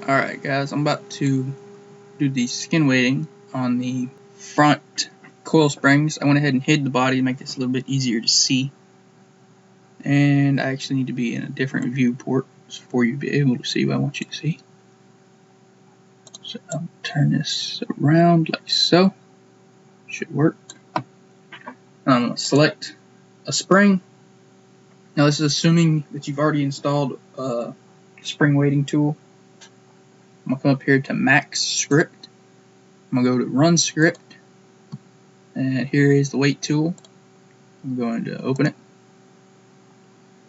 Alright guys, I'm about to do the skin weighting on the front coil springs. I went ahead and hid the body to make this a little bit easier to see. And I actually need to be in a different viewport for you to be able to see what I want you to see. So I'll turn this around like so. Should work. I'm going to select a spring. Now this is assuming that you've already installed a spring weighting tool. I'm going to come up here to Max Script. I'm going to go to Run Script. And here is the weight tool. I'm going to open it.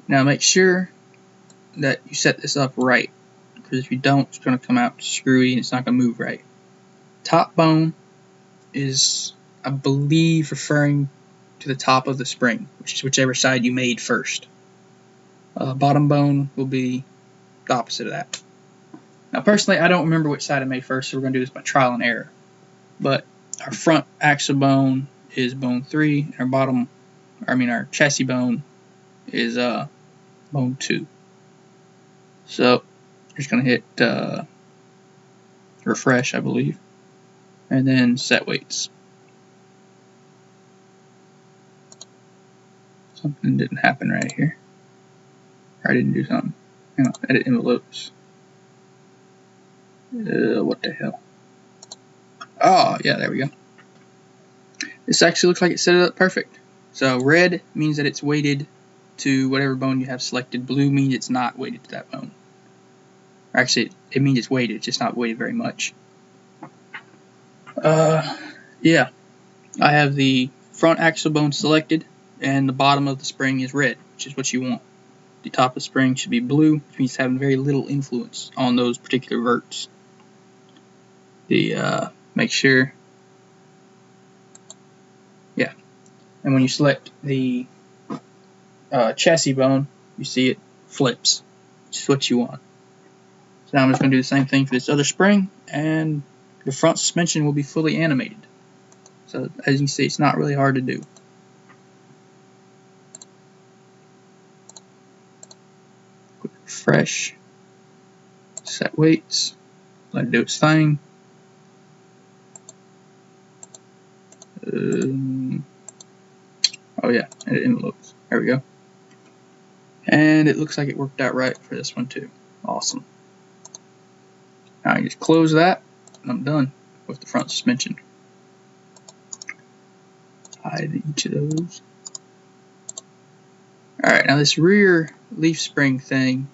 Now make sure that you set this up right, because if you don't, it's going to come out screwy and it's not going to move right. Top bone is, I believe, referring to the top of the spring, which is whichever side you made first. Bottom bone will be the opposite of that. Now personally, I don't remember which side I made first, so we're going to do this by trial and error. But our front axle bone is bone 3, and our chassis bone is bone 2. So I'm just going to hit refresh, I believe, and then set weights. Something didn't happen right here. Or I didn't do something. Hang on, edit envelopes. What the hell? Oh, yeah, there we go. This actually looks like it set it up perfect. So red means that it's weighted to whatever bone you have selected. Blue means it's not weighted to that bone. Or actually, it means it's weighted, it's just not weighted very much. Yeah. I have the front axle bone selected, and the bottom of the spring is red, which is what you want. The top of the spring should be blue, which means having very little influence on those particular verts. Make sure, yeah. And when you select the chassis bone, you see it flips, which is what you want. So now I'm just going to do the same thing for this other spring, and the front suspension will be fully animated. So as you can see, it's not really hard to do. Quick refresh, set weights, let it do its thing. Oh yeah, edit envelopes. There we go. And it looks like it worked out right for this one too. Awesome. Now I just close that, and I'm done with the front suspension. Hide each of those. Alright, now this rear leaf spring thing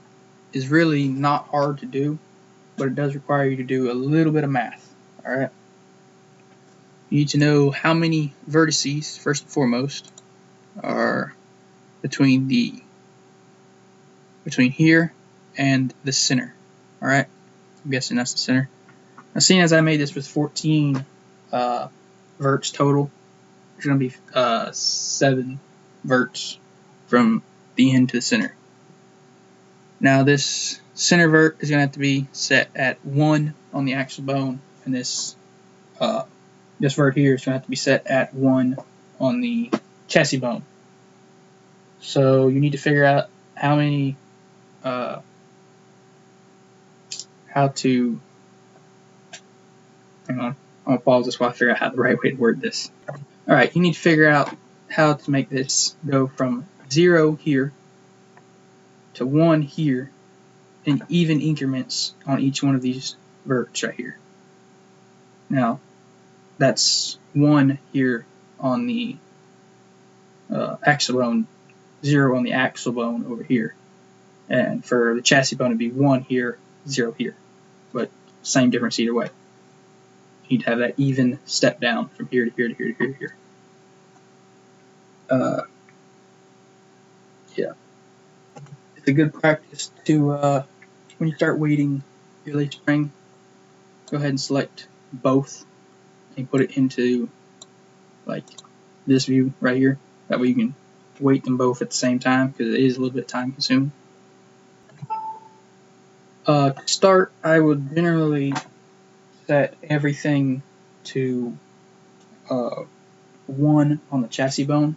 is really not hard to do, but it does require you to do a little bit of math. Alright. You need to know how many vertices, first and foremost, are between here and the center. Alright, I'm guessing that's the center. Now, seeing as I made this with 14 verts total, there's going to be 7 verts from the end to the center. Now this center vert is going to have to be set at 1 on the axle bone, and this vert here is going to have to be set at 1 on the chassis bone. So you need to figure out how many, hang on, I'll pause this while I figure out how the right way to word this. Alright, you need to figure out how to make this go from 0 here to 1 here in even increments on each one of these verts right here. Now, that's 1 here on the axle bone, 0 on the axle bone over here. And for the chassis bone, it'd be 1 here, 0 here. But same difference either way. You need to have that even step down from here to here to here to here to here. Yeah. It's a good practice to, when you start weighting your leaf spring, go ahead and select both and put it into like this view right here. That way you can weight them both at the same time, because it is a little bit time consuming. To start, I would generally set everything to 1 on the chassis bone,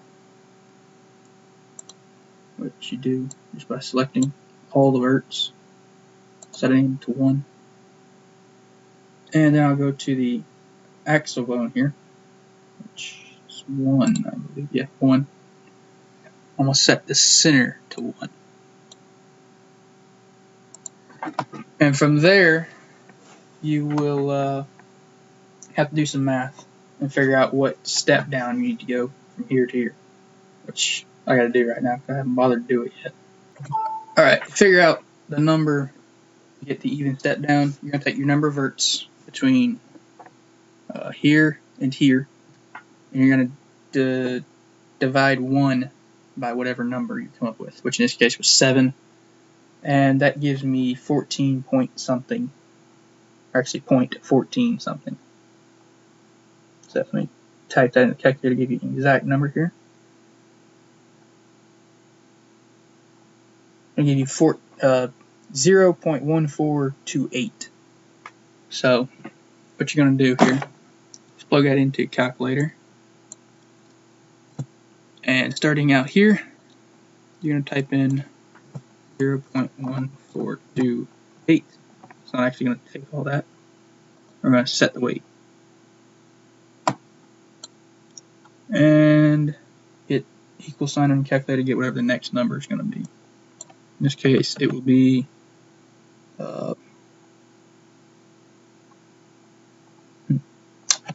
which you do just by selecting all the verts, setting them to 1. And then I'll go to the axle bone here, which is 1, I believe. Yeah, 1. I'm going to set the center to 1. And from there, you will have to do some math and figure out what step down you need to go from here to here, which I got to do right now because I haven't bothered to do it yet. Alright, figure out the number to get the even step down. You're going to take your number of verts between here and here, and you're going to divide 1 by whatever number you come up with, which in this case was 7, and that gives me 14 point something, or actually 0.14 something. So let me type that in the calculator to give you an exact number here. I'll give you 0.1428. So what you're going to do here is plug that into a calculator. And starting out here, you're going to type in 0.1428. It's not actually going to take all that. We're going to set the weight. And hit equal sign on the calculator to get whatever the next number is going to be. In this case, it will be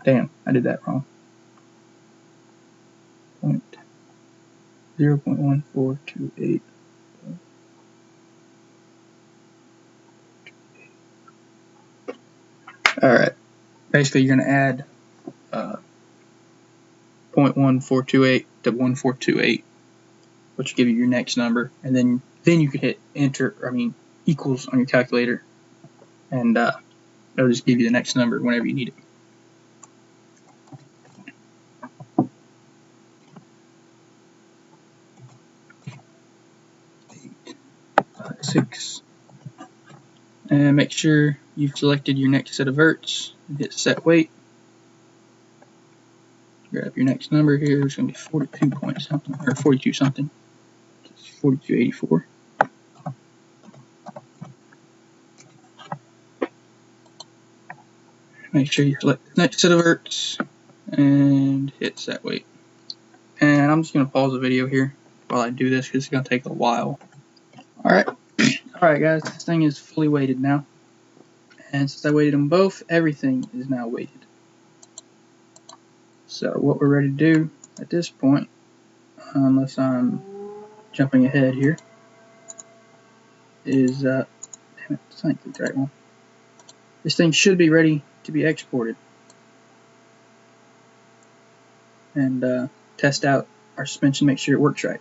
damn, I did that wrong. 0.1428. Alright, basically you're going to add 0.1428 to 1428, which will give you your next number, and then you can hit equals on your calculator, and it'll just give you the next number whenever you need it. 6, and make sure you've selected your next set of verts and hit set weight. Grab your next number here. It's going to be 42 point something, or 42 something. It's 4284. Make sure you select the next set of verts and hit set weight. And I'm just going to pause the video here while I do this because it's going to take a while. Alright, guys, this thing is fully weighted now. And since I weighted them both, everything is now weighted. So what we're ready to do at this point, unless I'm jumping ahead here, is, damn it, it's not the right one. This thing should be ready to be exported. And test out our suspension, make sure it works right.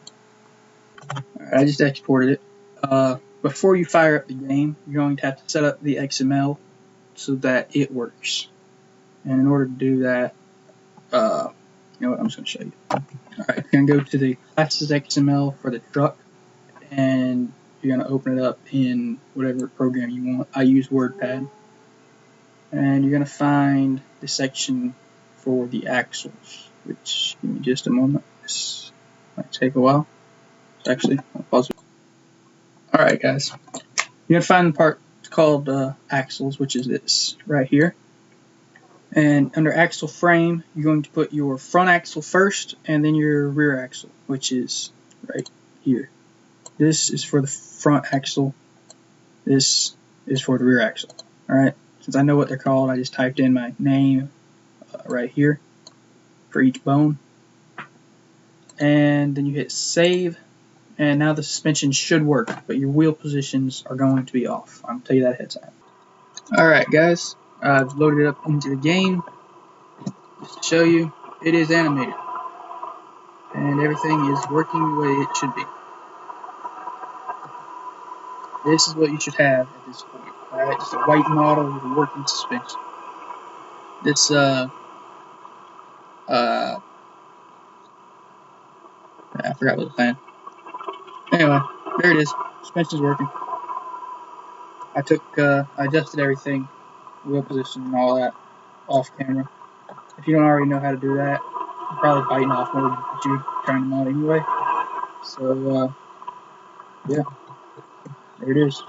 Alright, I just exported it. Before you fire up the game, you're going to have to set up the XML so that it works. And in order to do that, you know what, I'm just going to show you. Alright, you're going to go to the classes XML for the truck, and you're going to open it up in whatever program you want. I use WordPad. And you're going to find the section for the axles, which, give me just a moment, this might take a while. Actually, I'll pause it. Alright guys, you're going to find the part called axles, which is this right here. And under axle frame, you're going to put your front axle first and then your rear axle, which is right here. This is for the front axle. This is for the rear axle. Alright, since I know what they're called, I just typed in my name right here for each bone. And then you hit save. And now the suspension should work, but your wheel positions are going to be off. I'll tell you that ahead of time. Alright guys, I've loaded it up into the game. Just to show you, it is animated. And everything is working the way it should be. This is what you should have at this point. Alright, just a white model with a working suspension. This, I forgot what I was saying. Anyway, there it is. Suspension's working. I adjusted everything, wheel position and all that, off camera. If you don't already know how to do that, you're probably biting off more than what you're trying to mod anyway. So, yeah, there it is.